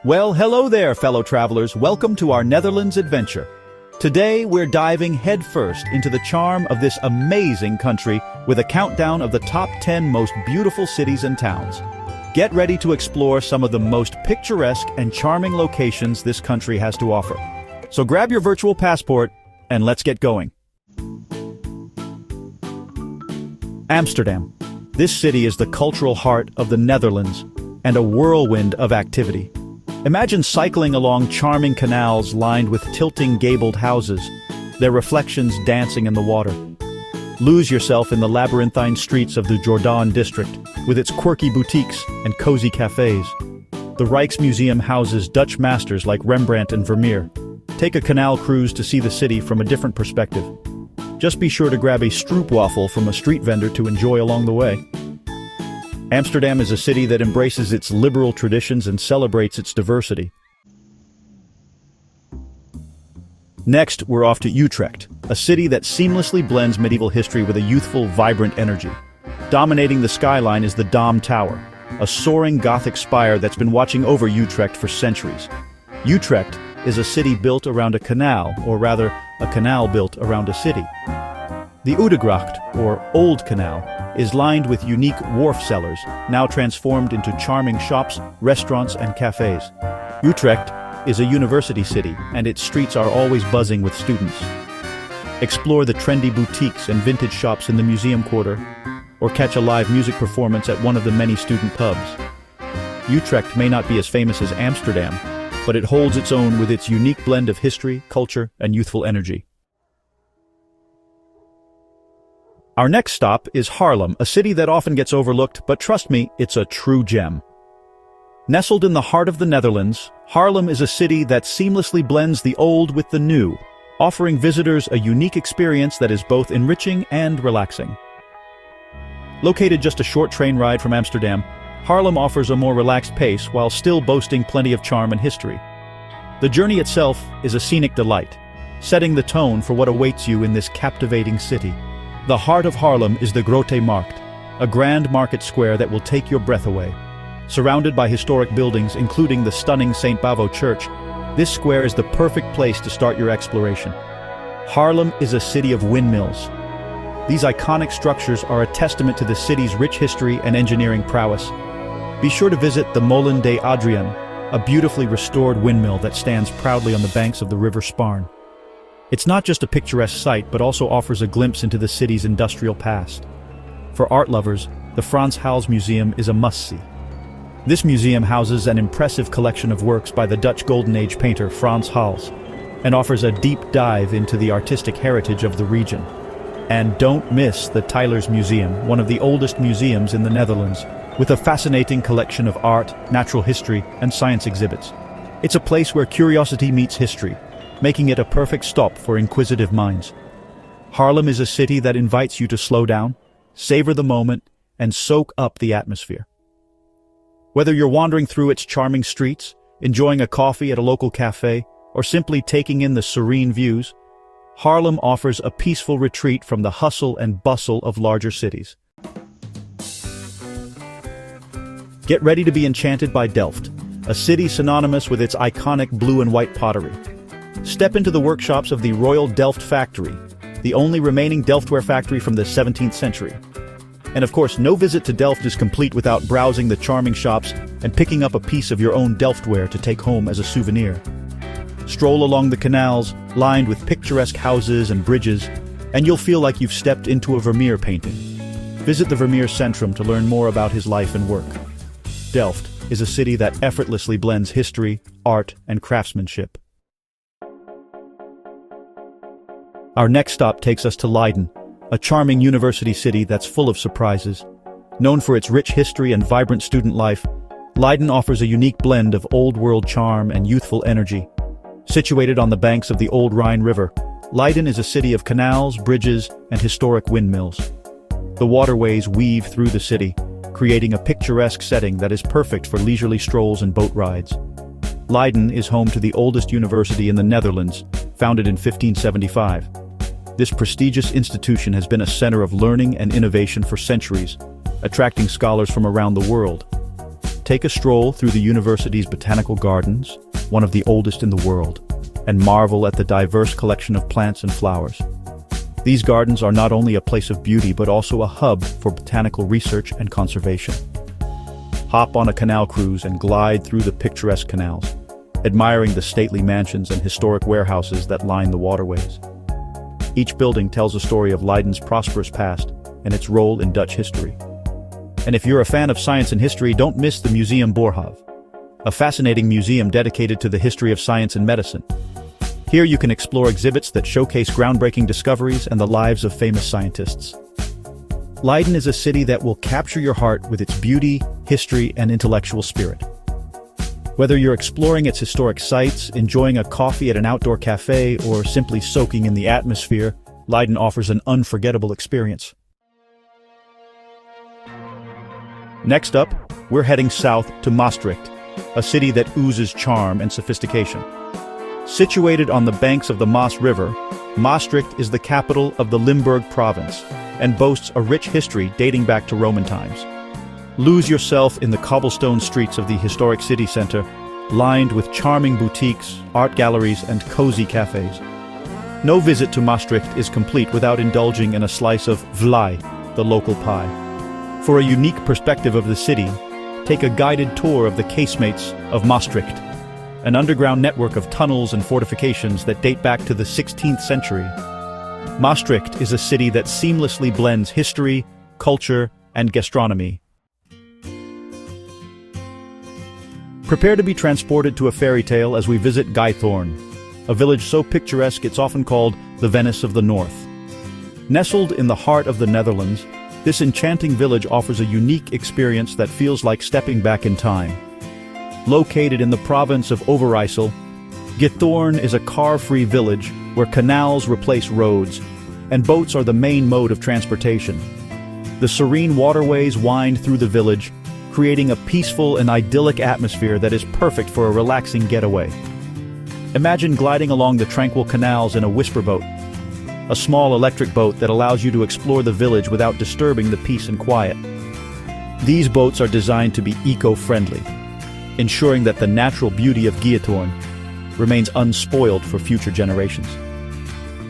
Well, hello there, fellow travelers. Welcome to our Netherlands adventure. Today, we're diving headfirst into the charm of this amazing country with a countdown of the top 10 most beautiful cities and towns. Get ready to explore some of the most picturesque and charming locations this country has to offer. So grab your virtual passport and let's get going. Amsterdam. This city is the cultural heart of the Netherlands and a whirlwind of activity. Imagine cycling along charming canals lined with tilting gabled houses, their reflections dancing in the water. Lose yourself in the labyrinthine streets of the Jordaan district, with its quirky boutiques and cozy cafes. The Rijksmuseum houses Dutch masters like Rembrandt and Vermeer. Take a canal cruise to see the city from a different perspective. Just be sure to grab a stroopwafel from a street vendor to enjoy along the way. Amsterdam is a city that embraces its liberal traditions and celebrates its diversity. Next, we're off to Utrecht, a city that seamlessly blends medieval history with a youthful, vibrant energy. Dominating the skyline is the Dom Tower, a soaring Gothic spire that's been watching over Utrecht for centuries. Utrecht is a city built around a canal, or rather, a canal built around a city. The Oudegracht, or Old Canal, is lined with unique wharf cellars, now transformed into charming shops, restaurants, and cafes. Utrecht is a university city, and its streets are always buzzing with students. Explore the trendy boutiques and vintage shops in the museum quarter, or catch a live music performance at one of the many student pubs. Utrecht may not be as famous as Amsterdam, but it holds its own with its unique blend of history, culture, and youthful energy. Our next stop is Harlem, a city that often gets overlooked, but trust me, it's a true gem. Nestled in the heart of the Netherlands, Harlem is a city that seamlessly blends the old with the new, offering visitors a unique experience that is both enriching and relaxing. Located just a short train ride from Amsterdam, Harlem offers a more relaxed pace while still boasting plenty of charm and history. The journey itself is a scenic delight, setting the tone for what awaits you in this captivating city. The heart of Harlem is the Grote Markt, a grand market square that will take your breath away. Surrounded by historic buildings, including the stunning St. Bavo Church, this square is the perfect place to start your exploration. Harlem is a city of windmills. These iconic structures are a testament to the city's rich history and engineering prowess. Be sure to visit the Molen de Adriaan, a beautifully restored windmill that stands proudly on the banks of the River Spaarne. It's not just a picturesque sight, but also offers a glimpse into the city's industrial past. For art lovers, the Frans Hals Museum is a must-see. This museum houses an impressive collection of works by the Dutch Golden Age painter Frans Hals, and offers a deep dive into the artistic heritage of the region. And don't miss the Tylers Museum, one of the oldest museums in the Netherlands, with a fascinating collection of art, natural history, and science exhibits. It's a place where curiosity meets history, making it a perfect stop for inquisitive minds. Harlem is a city that invites you to slow down, savor the moment, and soak up the atmosphere. Whether you're wandering through its charming streets, enjoying a coffee at a local cafe, or simply taking in the serene views, Harlem offers a peaceful retreat from the hustle and bustle of larger cities. Get ready to be enchanted by Delft, a city synonymous with its iconic blue and white pottery. Step into the workshops of the Royal Delft Factory, the only remaining Delftware factory from the 17th century. And of course, no visit to Delft is complete without browsing the charming shops and picking up a piece of your own Delftware to take home as a souvenir. Stroll along the canals, lined with picturesque houses and bridges, and you'll feel like you've stepped into a Vermeer painting. Visit the Vermeer Centrum to learn more about his life and work. Delft is a city that effortlessly blends history, art, and craftsmanship. Our next stop takes us to Leiden, a charming university city that's full of surprises. Known for its rich history and vibrant student life, Leiden offers a unique blend of old-world charm and youthful energy. Situated on the banks of the Old Rhine River, Leiden is a city of canals, bridges, and historic windmills. The waterways weave through the city, creating a picturesque setting that is perfect for leisurely strolls and boat rides. Leiden is home to the oldest university in the Netherlands, founded in 1575. This prestigious institution has been a center of learning and innovation for centuries, attracting scholars from around the world. Take a stroll through the university's botanical gardens, one of the oldest in the world, and marvel at the diverse collection of plants and flowers. These gardens are not only a place of beauty but also a hub for botanical research and conservation. Hop on a canal cruise and glide through the picturesque canals, admiring the stately mansions and historic warehouses that line the waterways. Each building tells a story of Leiden's prosperous past and its role in Dutch history. And if you're a fan of science and history, don't miss the Museum Boerhaave, a fascinating museum dedicated to the history of science and medicine. Here you can explore exhibits that showcase groundbreaking discoveries and the lives of famous scientists. Leiden is a city that will capture your heart with its beauty, history, and intellectual spirit. Whether you're exploring its historic sites, enjoying a coffee at an outdoor cafe, or simply soaking in the atmosphere, Leiden offers an unforgettable experience. Next up, we're heading south to Maastricht, a city that oozes charm and sophistication. Situated on the banks of the Maas River, Maastricht is the capital of the Limburg province and boasts a rich history dating back to Roman times. Lose yourself in the cobblestone streets of the historic city center, lined with charming boutiques, art galleries, and cozy cafes. No visit to Maastricht is complete without indulging in a slice of vlaai, the local pie. For a unique perspective of the city, take a guided tour of the casemates of Maastricht, an underground network of tunnels and fortifications that date back to the 16th century. Maastricht is a city that seamlessly blends history, culture, and gastronomy. Prepare to be transported to a fairy tale as we visit Guilloten, a village so picturesque it's often called the Venice of the North. Nestled in the heart of the Netherlands, this enchanting village offers a unique experience that feels like stepping back in time. Located in the province of Overijssel, Guilloten is a car-free village where canals replace roads, and boats are the main mode of transportation. The serene waterways wind through the village, creating a peaceful and idyllic atmosphere that is perfect for a relaxing getaway. Imagine gliding along the tranquil canals in a whisper boat, a small electric boat that allows you to explore the village without disturbing the peace and quiet. These boats are designed to be eco-friendly, ensuring that the natural beauty of Guilloten remains unspoiled for future generations.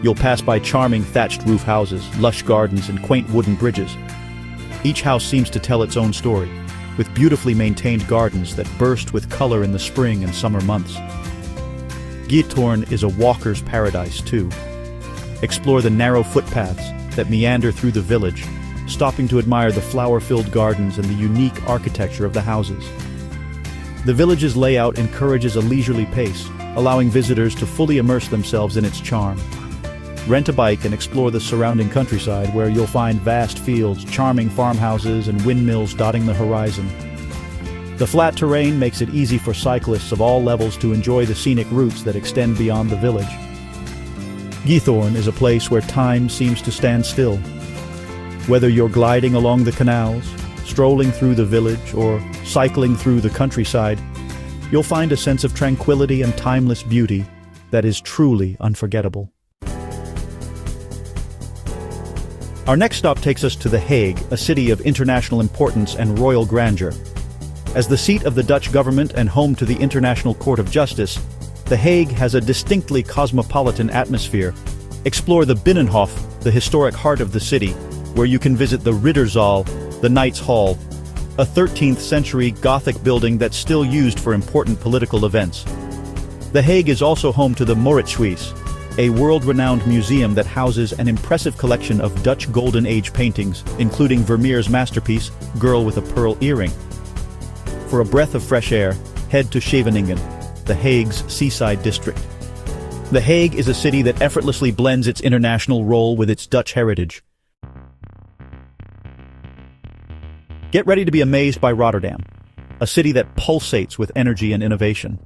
You'll pass by charming thatched roof houses, lush gardens, and quaint wooden bridges. Each house seems to tell its own story, with beautifully maintained gardens that burst with color in the spring and summer months. Guilloten is a walker's paradise, too. Explore the narrow footpaths that meander through the village, stopping to admire the flower-filled gardens and the unique architecture of the houses. The village's layout encourages a leisurely pace, allowing visitors to fully immerse themselves in its charm. Rent a bike and explore the surrounding countryside, where you'll find vast fields, charming farmhouses, and windmills dotting the horizon. The flat terrain makes it easy for cyclists of all levels to enjoy the scenic routes that extend beyond the village. Guilloten is a place where time seems to stand still. Whether you're gliding along the canals, strolling through the village, or cycling through the countryside, you'll find a sense of tranquility and timeless beauty that is truly unforgettable. Our next stop takes us to The Hague, a city of international importance and royal grandeur. As the seat of the Dutch government and home to the International Court of Justice, The Hague has a distinctly cosmopolitan atmosphere. Explore the Binnenhof, the historic heart of the city, where you can visit the Ridderzaal, the Knights' Hall, a 13th century Gothic building that's still used for important political events. The Hague is also home to the Mauritshuis, a world-renowned museum that houses an impressive collection of Dutch Golden Age paintings, including Vermeer's masterpiece, Girl with a Pearl Earring. For a breath of fresh air, head to Scheveningen, The Hague's seaside district. The Hague is a city that effortlessly blends its international role with its Dutch heritage. Get ready to be amazed by Rotterdam, a city that pulsates with energy and innovation.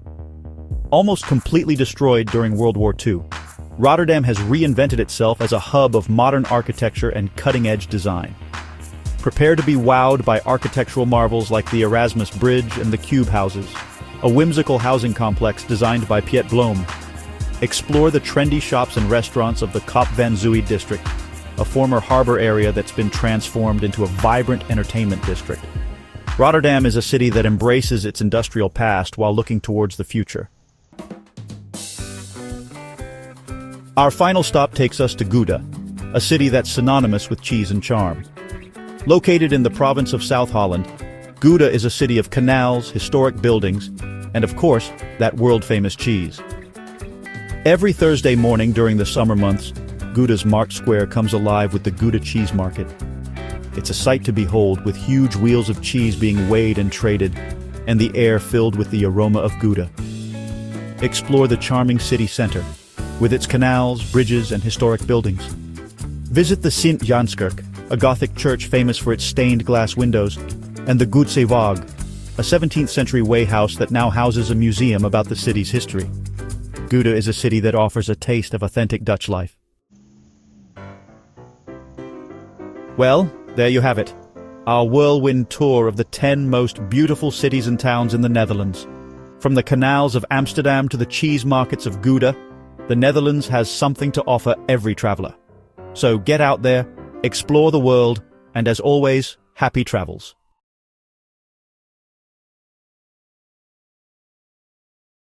Almost completely destroyed during World War II, Rotterdam has reinvented itself as a hub of modern architecture and cutting-edge design. Prepare to be wowed by architectural marvels like the Erasmus Bridge and the Cube Houses, a whimsical housing complex designed by Piet Bloem. Explore the trendy shops and restaurants of the Kop van Zuid district, a former harbor area that's been transformed into a vibrant entertainment district. Rotterdam is a city that embraces its industrial past while looking towards the future. Our final stop takes us to Gouda, a city that's synonymous with cheese and charm. Located in the province of South Holland, Gouda is a city of canals, historic buildings, and of course, that world-famous cheese. Every Thursday morning during the summer months, Gouda's Markt Square comes alive with the Gouda cheese market. It's a sight to behold, with huge wheels of cheese being weighed and traded, and the air filled with the aroma of Gouda. Explore the charming city center, with its canals, bridges, and historic buildings. Visit the Sint Janskerk, a Gothic church famous for its stained glass windows, and the Goudse Waag, a 17th century way house that now houses a museum about the city's history. Gouda is a city that offers a taste of authentic Dutch life. Well, there you have it. Our whirlwind tour of the 10 most beautiful cities and towns in the Netherlands. From the canals of Amsterdam to the cheese markets of Gouda, the Netherlands has something to offer every traveler. So get out there, explore the world, and as always, happy travels.